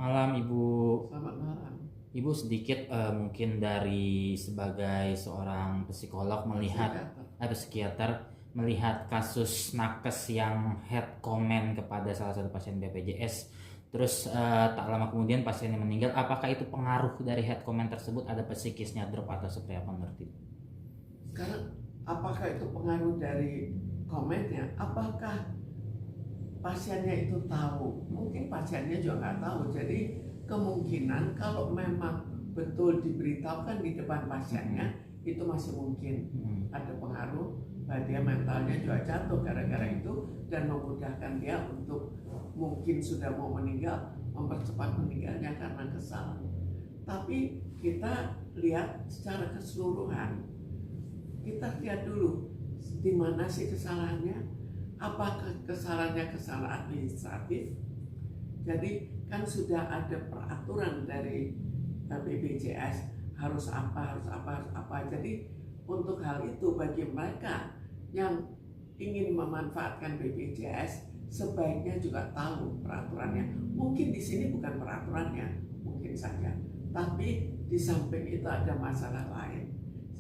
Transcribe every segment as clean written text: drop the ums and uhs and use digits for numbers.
Malam Ibu. Selamat malam. Ibu sedikit mungkin dari sebagai seorang psikolog melihat psikiater melihat kasus nakes yang head comment kepada salah satu pasien BPJS. Terus tak lama kemudian pasiennya meninggal. Apakah itu pengaruh dari head comment tersebut, ada psikisnya drop atau seperti apa menurut Ibu? Sekarang apakah itu pengaruh dari komennya? Apakah pasiennya itu tahu? Mungkin pasiennya juga nggak tahu. Jadi kemungkinan kalau memang betul diberitahukan di depan pasiennya, itu masih mungkin ada pengaruh bahwa dia mentalnya juga jatuh gara-gara itu, dan memudahkan dia untuk mungkin sudah mau meninggal, mempercepat meninggalnya karena kesal. Tapi kita lihat secara keseluruhan, kita lihat dulu di mana sih kesalahannya. Apakah kesalahannya kesalahan administratif? Jadi kan sudah ada peraturan dari BPJS harus apa. Jadi untuk hal itu bagi mereka yang ingin memanfaatkan BPJS sebaiknya juga tahu peraturannya. Mungkin di sini bukan peraturannya, mungkin saja. Tapi di samping itu ada masalah lain.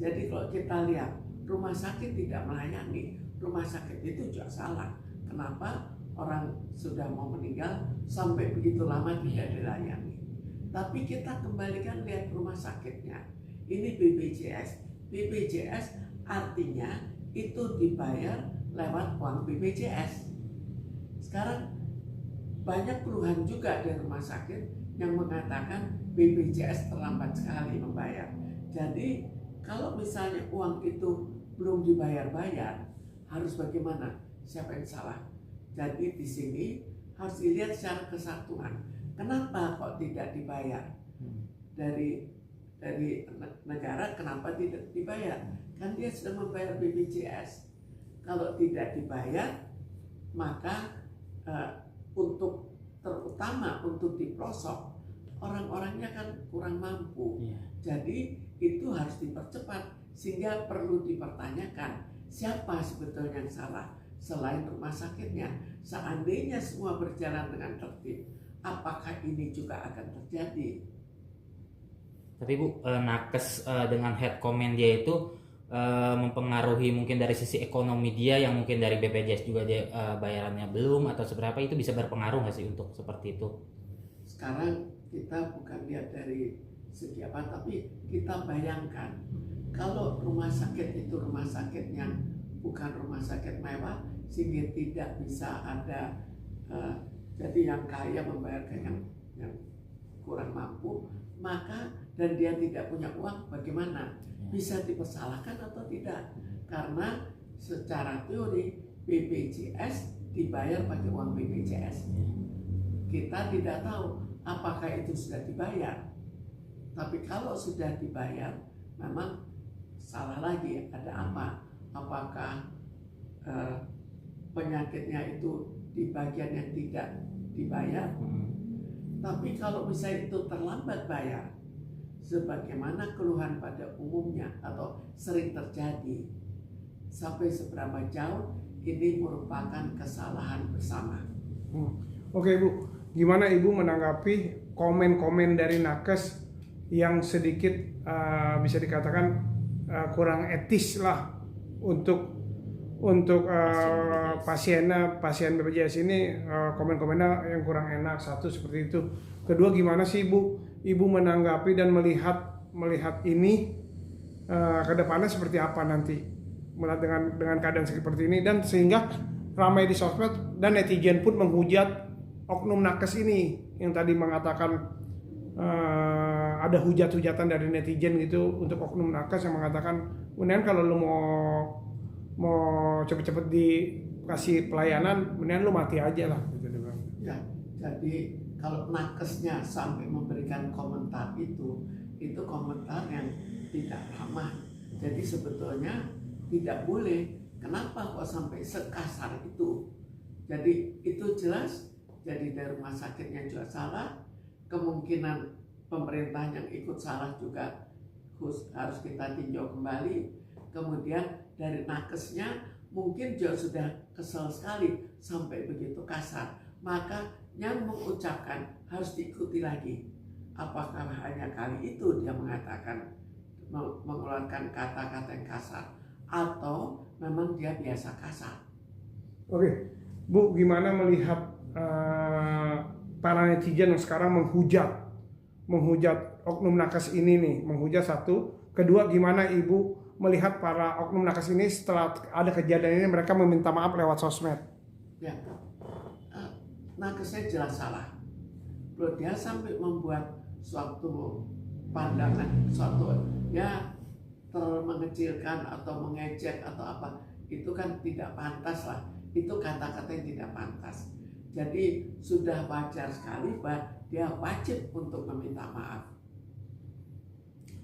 Jadi kalau kita lihat rumah sakit tidak melayani, rumah sakit itu juga salah. Kenapa orang sudah mau meninggal sampai begitu lama tidak dilayani? Tapi kita kembalikan lihat rumah sakitnya. Ini BPJS. BPJS artinya itu dibayar lewat uang BPJS. Sekarang banyak keluhan juga dari rumah sakit yang mengatakan BPJS terlambat sekali membayar. Jadi kalau misalnya uang itu belum dibayar-bayar, harus bagaimana? Siapa yang salah? Jadi di sini harus dilihat secara kesatuan. Kenapa kok tidak dibayar? Dari negara kenapa tidak dibayar? Kan dia sudah membayar BPJS. Kalau tidak dibayar, maka terutama untuk di pelosok, orang-orangnya kan kurang mampu. Jadi itu harus dipercepat, sehingga perlu dipertanyakan siapa sebetulnya yang salah selain rumah sakitnya. Seandainya semua berjalan dengan tertib, apakah ini juga akan terjadi? Tapi Bu, nakes dengan head comment dia itu mempengaruhi mungkin dari sisi ekonomi dia, yang mungkin dari BPJS juga dia bayarannya belum atau seberapa, itu bisa berpengaruh nggak sih untuk seperti itu? Sekarang kita bukan lihat dari segi apa, tapi kita bayangkan kalau rumah sakit itu rumah sakit yang bukan rumah sakit mewah, sehingga tidak bisa ada jadi yang kaya membayarkan yang kurang mampu, maka dan dia tidak punya uang, bagaimana? Bisa dipersalahkan atau tidak? Karena secara teori BPJS dibayar pakai uang BPJS. Kita tidak tahu apakah itu sudah dibayar. Tapi kalau sudah dibayar, memang salah lagi. Ada apa? Apakah penyakitnya itu di bagian yang tidak dibayar? Tapi kalau misalnya itu terlambat bayar, sebagaimana keluhan pada umumnya atau sering terjadi, sampai seberapa jauh ini merupakan kesalahan bersama. Oke Bu, gimana Ibu menanggapi komen-komen dari nakes yang sedikit bisa dikatakan kurang etis lah untuk pasien BPJS ini, komen-komennya yang kurang enak, satu seperti itu. Kedua, gimana sih Ibu menanggapi dan melihat ini ke depannya seperti apa nanti, melihat dengan keadaan seperti ini, dan sehingga ramai di sosmed dan netizen pun menghujat oknum nakes ini yang tadi mengatakan ada hujat-hujatan dari netizen gitu untuk oknum nakes yang mengatakan, kemudian kalau lu mau cepet-cepet dikasih pelayanan, mendingan lu mati aja lah gitu. Ya, jadi kalau nakesnya sampai memberikan komentar itu komentar yang tidak ramah. Jadi sebetulnya tidak boleh. Kenapa kok sampai sekasar itu? Jadi itu jelas. Jadi dari rumah sakitnya juga salah. Kemungkinan pemerintah yang ikut salah juga harus kita tinjau kembali. Kemudian dari nakesnya mungkin juga sudah kesal sekali sampai begitu kasar. Maka yang mengucapkan harus diikuti lagi. Apakah hanya kali itu dia mengatakan mengeluarkan kata-kata yang kasar, atau memang dia biasa kasar. Oke, Bu, gimana melihat para netizen yang sekarang menghujat oknum nakes ini nih, menghujat satu. Kedua, gimana Ibu melihat para oknum nakes ini setelah ada kejadian ini mereka meminta maaf lewat sosmed? Ya, nakesnya jelas salah. Kalau dia sampai membuat suatu pandangan, suatu ya terlalu mengecilkan atau mengejek atau apa, itu kan tidak pantas lah. Itu kata-kata yang tidak pantas. Jadi sudah wajar sekali bahwa dia wajib untuk meminta maaf.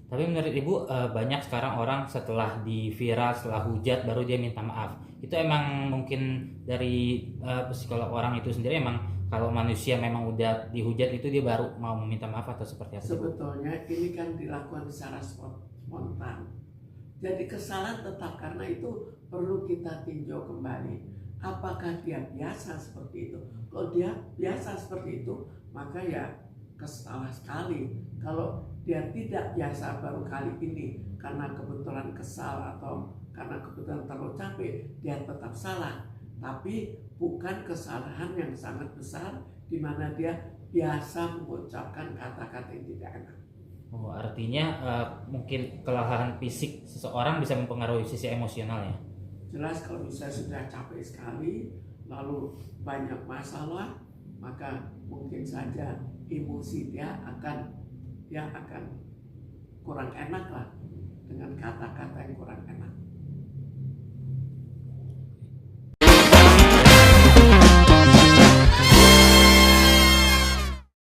Tapi menurut Ibu banyak sekarang orang setelah di viral, setelah hujat baru dia minta maaf. Itu emang mungkin dari psikolog orang itu sendiri, emang kalau manusia memang udah dihujat itu dia baru mau meminta maaf atau seperti apa? Sebetulnya ini kan dilakukan secara spontan. Jadi kesalahan tetap, karena itu perlu kita tinjau kembali. Apakah dia biasa seperti itu? Kalau dia biasa seperti itu, maka ya kesalah sekali. Kalau dia tidak biasa baru kali ini karena kebetulan kesal atau karena kebetulan terlalu capek, dia tetap salah. Tapi bukan kesalahan yang sangat besar di mana dia biasa mengucapkan kata-kata yang tidak enak. Oh, artinya mungkin kelelahan fisik seseorang bisa mempengaruhi sisi emosional ya? Jelas kalau misalnya sudah capek sekali, lalu banyak masalah, maka mungkin saja emosi dia akan kurang enak lah, dengan kata-kata yang kurang enak.